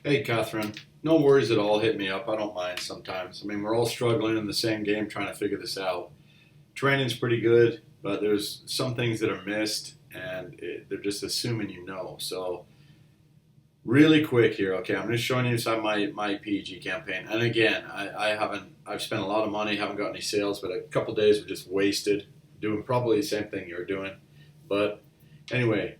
Hey, Catherine. No worries at all. Hit me up. I don't mind sometimes. I mean, we're all struggling in the same game trying to figure this out. Training's pretty good, but there's some things that are missed, and they're just assuming you know. So, really quick here, okay? I'm just showing you some of my PEG campaign. And again, I've spent a lot of money, haven't got any sales, but a couple days were just wasted doing probably the same thing you're doing. But anyway,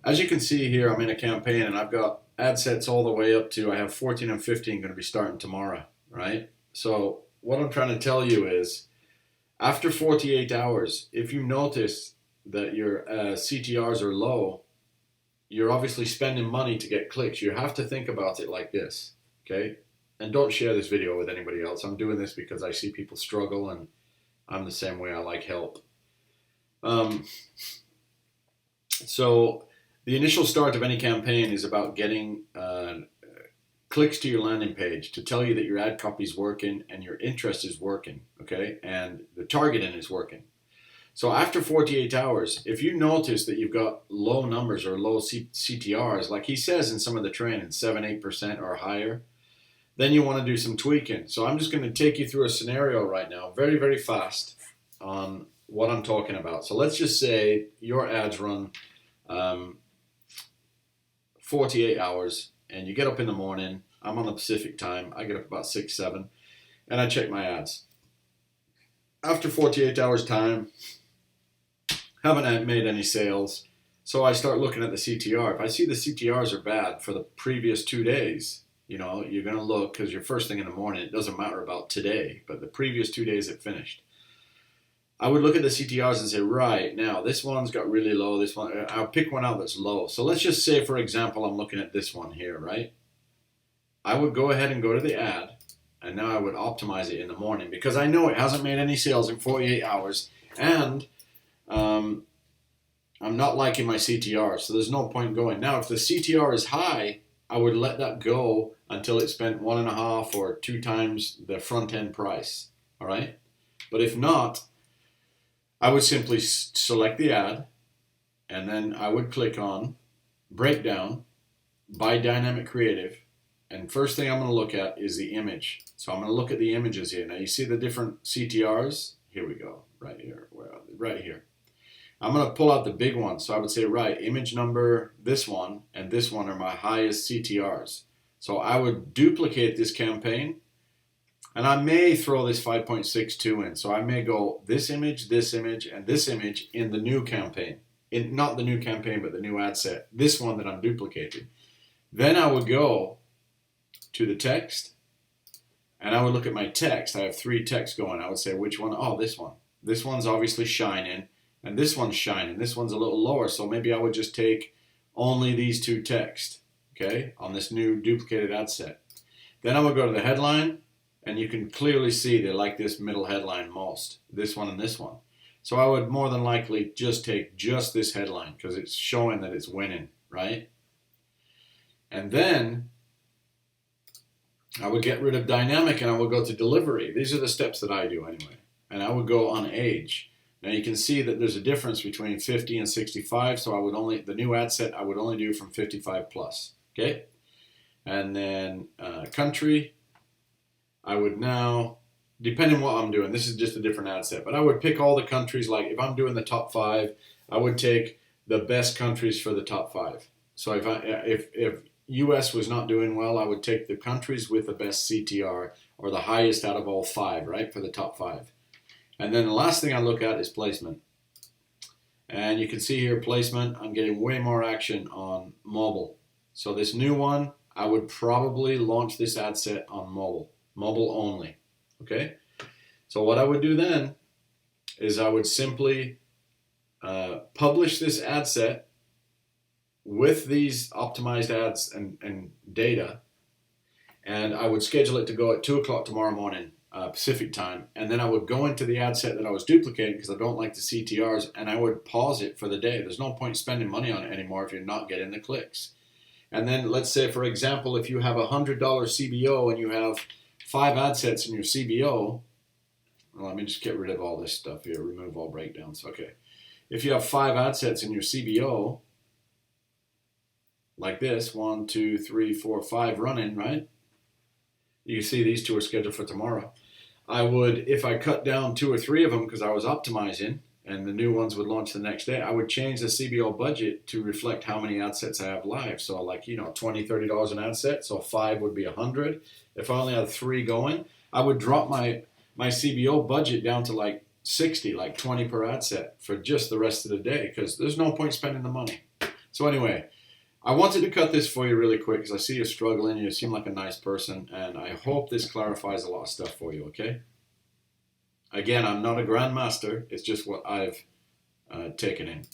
as you can see here, I'm in a campaign and I've got ad sets all the way up to I have 14 and 15 going to be starting tomorrow, right? So what I'm trying to tell you is after 48 hours, if you notice that your CTRs are low, you're obviously spending money to get clicks. You have to think about it like this, okay? And don't share this video with anybody else. I'm doing this because I see people struggle and I'm the same way. I like help. Um, so the initial start of any campaign is about getting clicks to your landing page to tell you that your ad copy is working and your interest is working, okay? And the targeting is working. So after 48 hours, if you notice that you've got low numbers or low CTRs, like he says in some of the training, 7, 8% or higher, then you want to do some tweaking. So I'm just going to take you through a scenario right now, very, very fast on what I'm talking about. So let's just say your ads run 48 hours and you get up in the morning. I'm on the Pacific time. I get up about 6, 7 and I check my ads. After 48 hours time, haven't made any sales. So I start looking at the CTR. If I see the CTRs are bad for the previous 2 days, you know, you're going to look because your first thing in the morning, it doesn't matter about today, but the previous 2 days it finished. I would look at the CTRs and say, right, now this one's got really low, this one, I'll pick one out that's low. So let's just say, for example, I'm looking at this one here, right? I would go ahead and go to the ad, and now I would optimize it in the morning because I know it hasn't made any sales in 48 hours, and I'm not liking my CTR, so there's no point going. Now, if the CTR is high, I would let that go until it spent 1.5 or 2 times the front end price, all right? But if not, I would simply select the ad, and then I would click on Breakdown by Dynamic Creative, and first thing I'm going to look at is the image. So I'm going to look at the images here. Now you see the different CTRs? Here we go, right here, right here. I'm going to pull out the big one. So I would say, right, image number, this one, and this one are my highest CTRs. So I would duplicate this campaign, and I may throw this 5.62 in. So I may go this image, and this image in the new campaign. Not the new campaign, but the new ad set. This one that I'm duplicating. Then I would go to the text, and I would look at my text. I have 3 texts going. I would say, which one? Oh, this one. This one's obviously shining, and this one's shining. This one's a little lower, so maybe I would just take only these 2 texts, okay, on this new duplicated ad set. Then I would go to the headline, and you can clearly see they like this middle headline most, this one and this one. So I would more than likely just take just this headline because it's showing that it's winning, right? And then I would get rid of dynamic and I would go to delivery. These are the steps that I do anyway. And I would go on age. Now you can see that there's a difference between 50 and 65. So I would only, the new ad set, I would only do from 55 plus. Okay. And then country, I would now, depending on what I'm doing, this is just a different ad set, but I would pick all the countries. Like if I'm doing the top 5, I would take the best countries for the top 5. So if US was not doing well, I would take the countries with the best CTR or the highest out of all 5, right, for the top 5. And then the last thing I look at is placement. And you can see here placement, I'm getting way more action on mobile. So this new one, I would probably launch this ad set on mobile only, okay? So what I would do then is I would simply publish this ad set with these optimized ads and data, and I would schedule it to go at 2 o'clock tomorrow morning, Pacific time, and then I would go into the ad set that I was duplicating because I don't like the CTRs, and I would pause it for the day. There's no point spending money on it anymore if you're not getting the clicks. And then let's say, for example, if you have a $100 CBO and you have 5 ad sets in your CBO, well, let me just get rid of all this stuff here, remove all breakdowns. Okay. If you have 5 ad sets in your CBO, like this, 1, 2, 3, 4, 5 running, right? You see these two are scheduled for tomorrow. I would, if I cut down 2 or 3 of them because I was optimizing and the new ones would launch the next day, I would change the CBO budget to reflect how many ad sets I have live. So like, $20, $30 an ad set. So 5 would be 100. If I only had 3 going, I would drop my CBO budget down to like 60, like 20 per ad set for just the rest of the day because there's no point spending the money. So anyway, I wanted to cut this for you really quick because I see you struggling. You seem like a nice person, and I hope this clarifies a lot of stuff for you, okay? Again, I'm not a grandmaster. It's just what I've taken in.